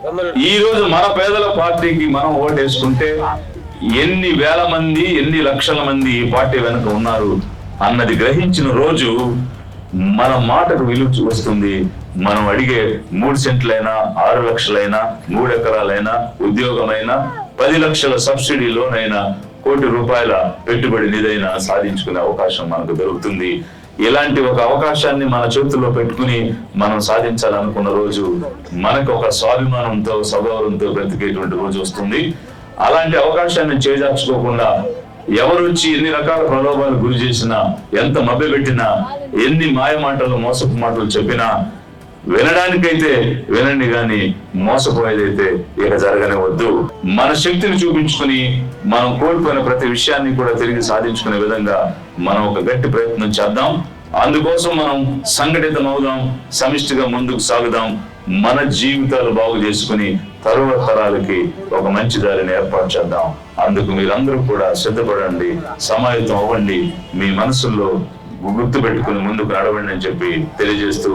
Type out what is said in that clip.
ఈ రోజు మన పేదల పార్టీకి మనం ఓటేసుకుంటే ఎన్ని వేల మంది, ఎన్ని లక్షల మంది ఈ పార్టీ వెనుక ఉన్నారు అన్నది గ్రహించిన రోజు మన మాటకు విలువ వస్తుంది. మనం అడిగే 3 సెంట్లైనా, 6 లక్షలైనా, 3 ఎకరాలైనా, ఉద్యోగమైనా, 10 లక్షల సబ్సిడీ లోనైనా, కోటి రూపాయల పెట్టుబడి నిధైనా సాధించుకునే అవకాశం మనకు దొరుకుతుంది. ఇలాంటి ఒక అవకాశాన్ని మన చేతుల్లో పెట్టుకుని మనం సాధించాలనుకున్న రోజు మనకు ఒక స్వాభిమానంతో, సగౌరవంతో బ్రతికేటువంటి రోజు వస్తుంది. అలాంటి అవకాశాన్ని చేజార్చుకోకుండా ఎవరు వచ్చి ఎన్ని రకాల ప్రలోభాలు గురి చేసినా, ఎంత మభ్యపెట్టినా, ఎన్ని మాయ మాటలు, మోసపు మాటలు చెప్పినా వినడానికైతే వినండి, గాని మోసపోయేదైతే ఇక జరగనివద్దు. మన శక్తిని చూపించుకుని మనం కోల్పోయిన ప్రతి విషయాన్ని కూడా తిరిగి సాధించుకునే విధంగా మనం ఒక గట్టి ప్రయత్నం చేద్దాం. అందుకోసం మనం సంఘటితం అవుదాం, సమిష్టిగా ముందుకు సాగుదాం, మన జీవితాలు బాగు చేసుకుని తరువాత తరాలకి ఒక మంచి దారిని ఏర్పాటు చేద్దాం. అందుకు మీరందరూ కూడా సిద్ధపడండి, సమాయత్తం అవ్వండి, మీ మనసుల్లో గుర్తు పెట్టుకుని ముందుకు నడవండి అని చెప్పి తెలియజేస్తూ